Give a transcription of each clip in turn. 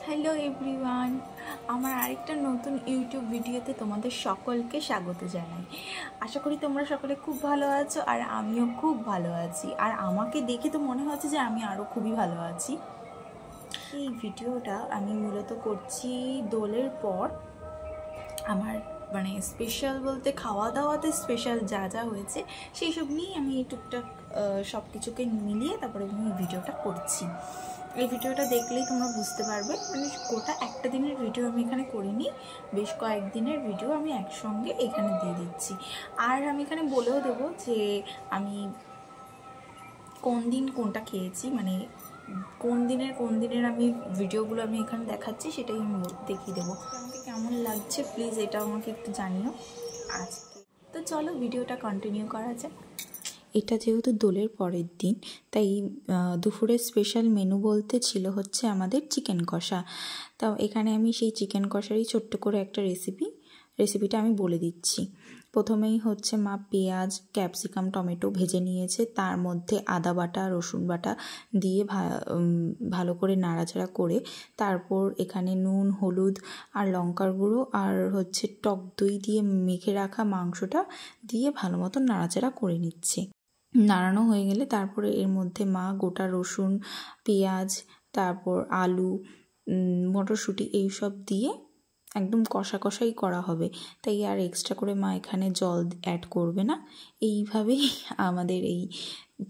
Hello everyone, আমার আরেকটা নতুন ইউটিউব ভিডিওতে তোমাদের সকলকে স্বাগত জানাই। আশা করি তোমরা সকলে খুব ভালো আছো আর আমিও খুব ভালো আছি। আর আমাকে দেখে তো মনে হচ্ছে যে আমি আরও খুবই ভালো আছি। এই ভিডিওটা আমি মূলত করছি দোলের পর। আমার স্পেশাল বলতে খাওয়া দাওয়াতে স্পেশাল যা যা হয়েছে সেই সব নিয়েই আমি টুকটাক সব কিছুকে মিলিয়ে তারপরে আমি এই ভিডিওটা করছি। এই ভিডিওটা দেখলেই তোমরা বুঝতে পারবে, গোটা একটা দিনের ভিডিও আমি এখানে করিনি, বেশ কয়েকদিনের ভিডিও আমি একসঙ্গে এখানে দিয়ে দিচ্ছি। আর আমি এখানে বলেও দেবো যে আমি কোন দিন কোনটা খেয়েছি, কোন দিনের আমি ভিডিওগুলো আমি এখানে দেখাচ্ছি সেটাই আমি দেখিয়ে দেবো। আমাকে কেমন লাগছে প্লিজ এটা আমাকে একটু জানিও আজকে। তো চলো ভিডিওটা কন্টিনিউ করা যাক। এটা যেহেতু দোলের পরের দিন, তাই দুপুরের স্পেশাল মেনু বলতে ছিল হচ্ছে আমাদের চিকেন কষা। তাও এখানে আমি সেই চিকেন কষারই ছোট্ট করে একটা রেসিপিটা আমি বলে দিচ্ছি। প্রথমেই হচ্ছে মা পেঁয়াজ, ক্যাপসিকাম, টমেটো ভেজে নিয়েছে, তার মধ্যে আদা বাটা, রসুন বাটা দিয়ে ভালো করে নাড়াচাড়া করে তারপর এখানে নুন, হলুদ আর লঙ্কার গুঁড়ো আর হচ্ছে টক দই দিয়ে মেখে রাখা মাংসটা দিয়ে ভালো মতো নাড়াচাড়া করে নিচ্ছে। নাড়ানো হয়ে গেলে তারপরে এর মধ্যে মা গোটা রসুন, পেঁয়াজ, তারপর আলু, মটরশুঁটি এইসব দিয়ে একদম কষাই করা হবে, তাই আর এক্সট্রা করে মা এখানে জল অ্যাড করবে না। এইভাবেই আমাদের এই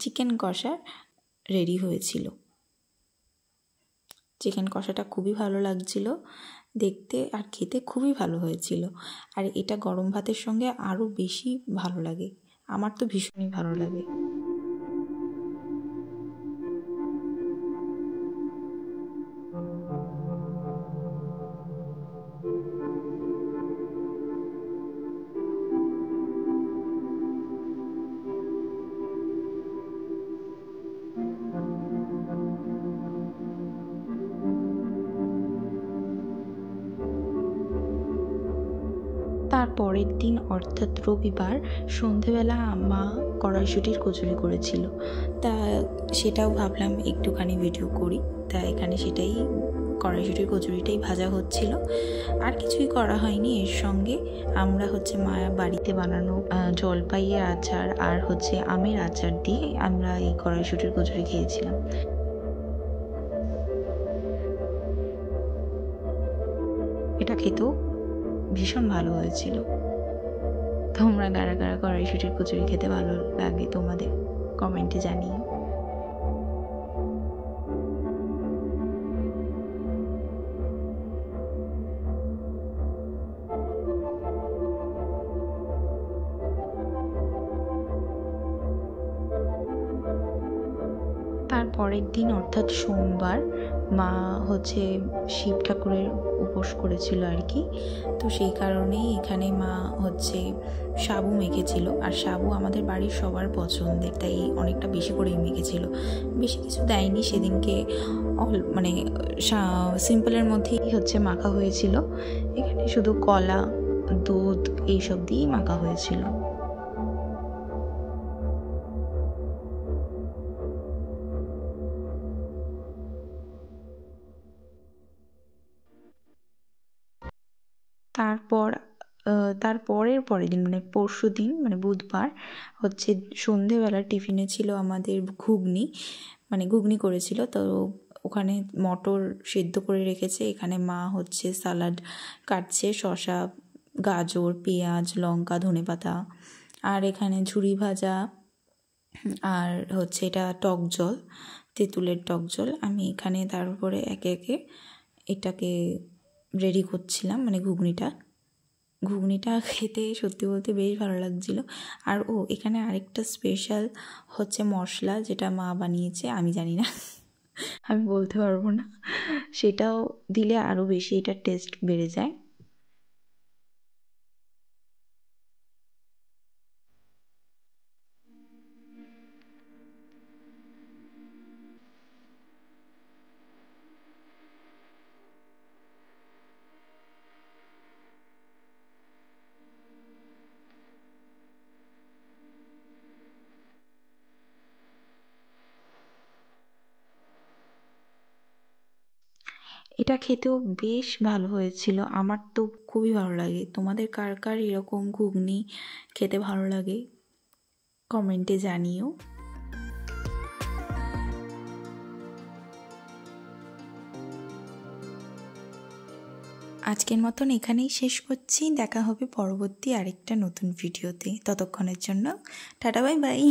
চিকেন কষা রেডি হয়েছিল। চিকেন কষাটা খুবই ভালো লাগছিল দেখতে আর খেতে খুবই ভালো হয়েছিল। আর এটা গরম ভাতের সঙ্গে আরও বেশি ভালো লাগে, আমার তো ভীষণই ভালো লাগে। তার পরের দিন অর্থাৎ রবিবার সন্ধেবেলা মা কড়াইশুঁটির কচুরি করেছিল, তা সেটাও ভাবলাম একটুখানি ভিডিও করি। তা এখানে সেটাই কড়াইশুঁটির কচুরিটাই ভাজা হচ্ছিল, আর কিছুই করা হয়নি। এর সঙ্গে আমরা হচ্ছে মা বাড়িতে বানানো জলপাইয়ের আচার আর হচ্ছে আমের আচার দিয়ে আমরা এই কড়াইশুঁটির কচুরি খেয়েছিলাম। এটা খেতেও ভীষণ ভালো হয়েছিল। তোমরা কারা কারা কড়াইশুঁটির কচুরি খেতে ভালো লাগে তোমাদের কমেন্টে জানিও। তার পরের দিন অর্থাৎ সোমবার মা হচ্ছে শিব ঠাকুরের উপোস করেছিল আর কি, তো সেই কারণেই এখানে মা হচ্ছে সাবু মেখেছিল। আর সাবু আমাদের বাড়ির সবার পছন্দের, তাই অনেকটা বেশি করেই মেখেছিল, বেশি কিছু দেয়নি সেদিনকে। সিম্পলের মধ্যেই হচ্ছে মাখা হয়েছিল। এখানে শুধু কলা, দুধ এইসব দিয়েই মাখা হয়েছিল। তারপর তার পরের দিন পরশু দিন বুধবার হচ্ছে সন্ধেবেলা টিফিনে ছিল আমাদের ঘুগনি, ঘুগনি করেছিল। তো ওখানে মটর সেদ্ধ করে রেখেছে, এখানে মা হচ্ছে সালাড কাটছে, শসা, গাজর, পেঁয়াজ, লঙ্কা, ধনেপাতা, আর এখানে ঝুরি ভাজা, আর হচ্ছে এটা টক জল, তেঁতুলের টক জল। আমি এখানে তারপরে একে একে এটাকে রেডি করছিলাম, ঘুগনিটা খেতে সত্যি বলতে বেশ ভালো লাগছিল। আর এখানে আরেকটা স্পেশাল হচ্ছে মশলা যেটা মা বানিয়েছে, আমি জানি না, আমি বলতে পারবো না, সেটাও দিলে আরও বেশি এটার টেস্ট বেড়ে যায়। এটা খেতেও বেশ ভালো হয়েছিল, আমার তো খুবই ভালো লাগে। তোমাদের কার কার এরকম ঘুগনি খেতে ভালো লাগে কমেন্টে জানিও। আজকের মতন এখানেই শেষ করছি, দেখা হবে পরবর্তী আরেকটা নতুন ভিডিওতে। ততক্ষণের জন্য টাটা, বাই বাই।